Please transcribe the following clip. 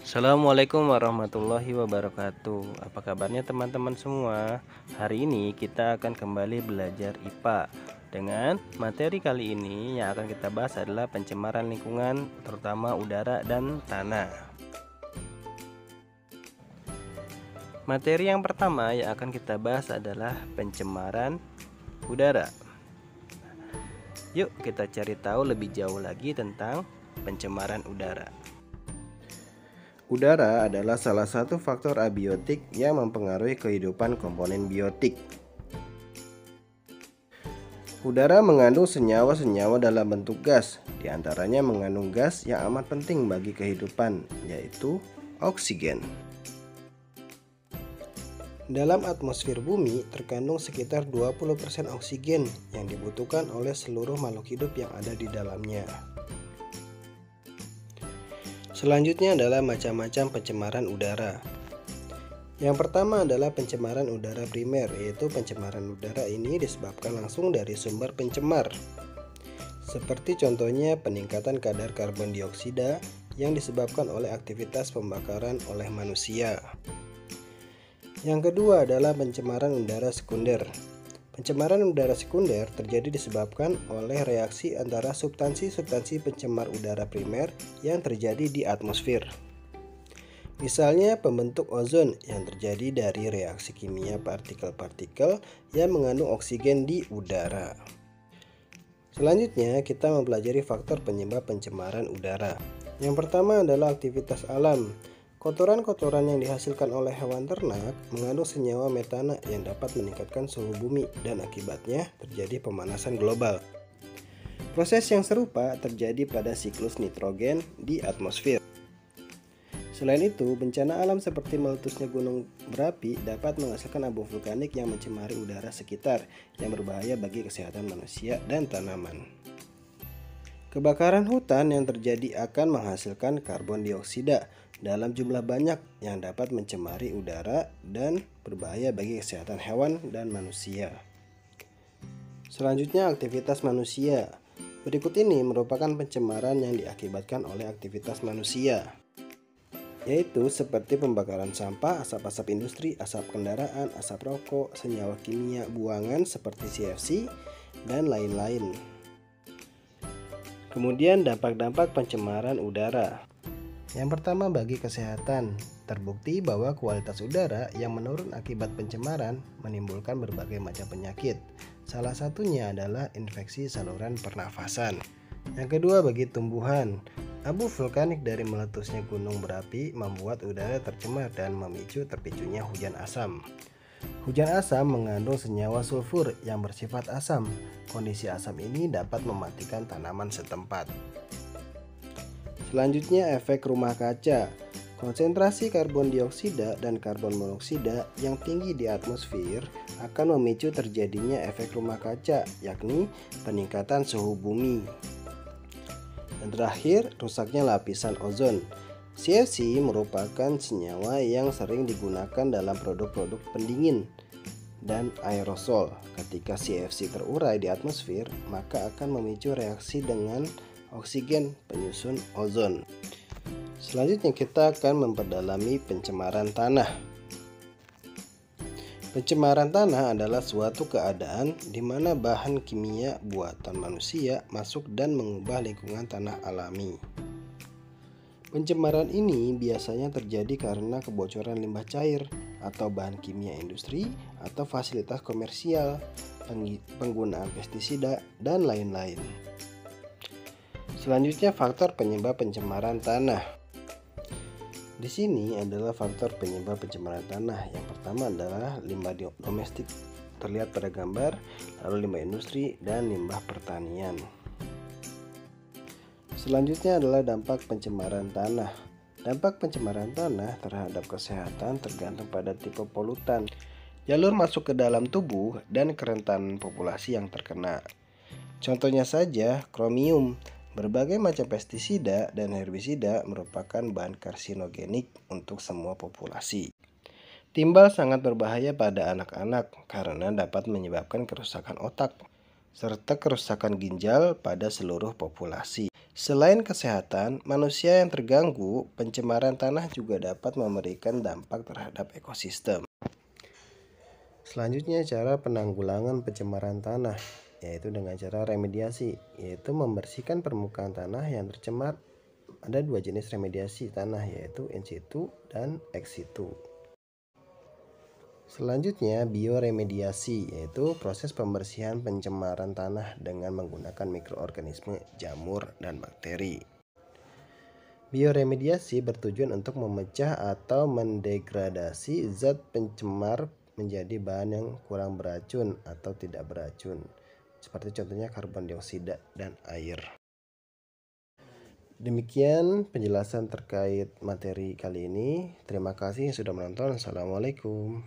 Assalamualaikum warahmatullahi wabarakatuh. Apa kabarnya teman-teman semua? Hari ini kita akan kembali belajar IPA. Dengan materi kali ini yang akan kita bahas adalah pencemaran lingkungan, terutama udara dan tanah. Materi yang pertama yang akan kita bahas adalah pencemaran udara. Yuk kita cari tahu lebih jauh lagi tentang pencemaran udara. Udara adalah salah satu faktor abiotik yang mempengaruhi kehidupan komponen biotik. Udara mengandung senyawa-senyawa dalam bentuk gas, diantaranya mengandung gas yang amat penting bagi kehidupan, yaitu oksigen. Dalam atmosfer bumi terkandung sekitar 20% oksigen yang dibutuhkan oleh seluruh makhluk hidup yang ada di dalamnya. Selanjutnya adalah macam-macam pencemaran udara. Yang pertama adalah pencemaran udara primer, yaitu pencemaran udara ini disebabkan langsung dari sumber pencemar. Seperti contohnya peningkatan kadar karbon dioksida yang disebabkan oleh aktivitas pembakaran oleh manusia. Yang kedua adalah pencemaran udara sekunder. Pencemaran udara sekunder terjadi disebabkan oleh reaksi antara substansi-substansi pencemar udara primer yang terjadi di atmosfer. Misalnya pembentuk ozon yang terjadi dari reaksi kimia partikel-partikel yang mengandung oksigen di udara. Selanjutnya kita mempelajari faktor penyebab pencemaran udara. Yang pertama adalah aktivitas alam. Kotoran-kotoran yang dihasilkan oleh hewan ternak mengandung senyawa metana yang dapat meningkatkan suhu bumi dan akibatnya terjadi pemanasan global. Proses yang serupa terjadi pada siklus nitrogen di atmosfer. Selain itu, bencana alam seperti meletusnya gunung berapi dapat menghasilkan abu vulkanik yang mencemari udara sekitar yang berbahaya bagi kesehatan manusia dan tanaman. Kebakaran hutan yang terjadi akan menghasilkan karbon dioksida dalam jumlah banyak yang dapat mencemari udara dan berbahaya bagi kesehatan hewan dan manusia. Selanjutnya aktivitas manusia. Berikut ini merupakan pencemaran yang diakibatkan oleh aktivitas manusia, yaitu seperti pembakaran sampah, asap-asap industri, asap kendaraan, asap rokok, senyawa kimia buangan seperti CFC, dan lain-lain. Kemudian dampak-dampak pencemaran udara. Yang pertama bagi kesehatan, terbukti bahwa kualitas udara yang menurun akibat pencemaran menimbulkan berbagai macam penyakit. Salah satunya adalah infeksi saluran pernafasan. Yang kedua bagi tumbuhan, abu vulkanik dari meletusnya gunung berapi membuat udara tercemar dan memicu terpicunya hujan asam. Hujan asam mengandung senyawa sulfur yang bersifat asam. Kondisi asam ini dapat mematikan tanaman setempat. Selanjutnya efek rumah kaca. Konsentrasi karbon dioksida dan karbon monoksida yang tinggi di atmosfer akan memicu terjadinya efek rumah kaca, yakni peningkatan suhu bumi. Dan terakhir, rusaknya lapisan ozon. CFC merupakan senyawa yang sering digunakan dalam produk-produk pendingin dan aerosol. Ketika CFC terurai di atmosfer, maka akan memicu reaksi dengan oksigen penyusun ozon. Selanjutnya kita akan memperdalami pencemaran tanah. Pencemaran tanah adalah suatu keadaan di mana bahan kimia buatan manusia masuk dan mengubah lingkungan tanah alami. Pencemaran ini biasanya terjadi karena kebocoran limbah cair atau bahan kimia industri atau fasilitas komersial, penggunaan pestisida, dan lain-lain. Selanjutnya faktor penyebab pencemaran tanah. Di sini adalah faktor penyebab pencemaran tanah. Yang pertama adalah limbah domestik, terlihat pada gambar, lalu limbah industri dan limbah pertanian. Selanjutnya adalah dampak pencemaran tanah. Dampak pencemaran tanah terhadap kesehatan tergantung pada tipe polutan, jalur masuk ke dalam tubuh, dan kerentanan populasi yang terkena. Contohnya saja kromium. Berbagai macam pestisida dan herbisida merupakan bahan karsinogenik untuk semua populasi. Timbal sangat berbahaya pada anak-anak karena dapat menyebabkan kerusakan otak serta kerusakan ginjal pada seluruh populasi. Selain kesehatan, manusia yang terganggu, pencemaran tanah juga dapat memberikan dampak terhadap ekosistem. Selanjutnya, cara penanggulangan pencemaran tanah, yaitu dengan cara remediasi, yaitu membersihkan permukaan tanah yang tercemar. Ada dua jenis remediasi tanah, yaitu in situ dan ex situ. Selanjutnya, bioremediasi, yaitu proses pembersihan pencemaran tanah dengan menggunakan mikroorganisme, jamur, dan bakteri. Bioremediasi bertujuan untuk memecah atau mendegradasi zat pencemar menjadi bahan yang kurang beracun atau tidak beracun, seperti contohnya karbon dioksida dan air. Demikian penjelasan terkait materi kali ini. Terima kasih sudah menonton. Assalamualaikum.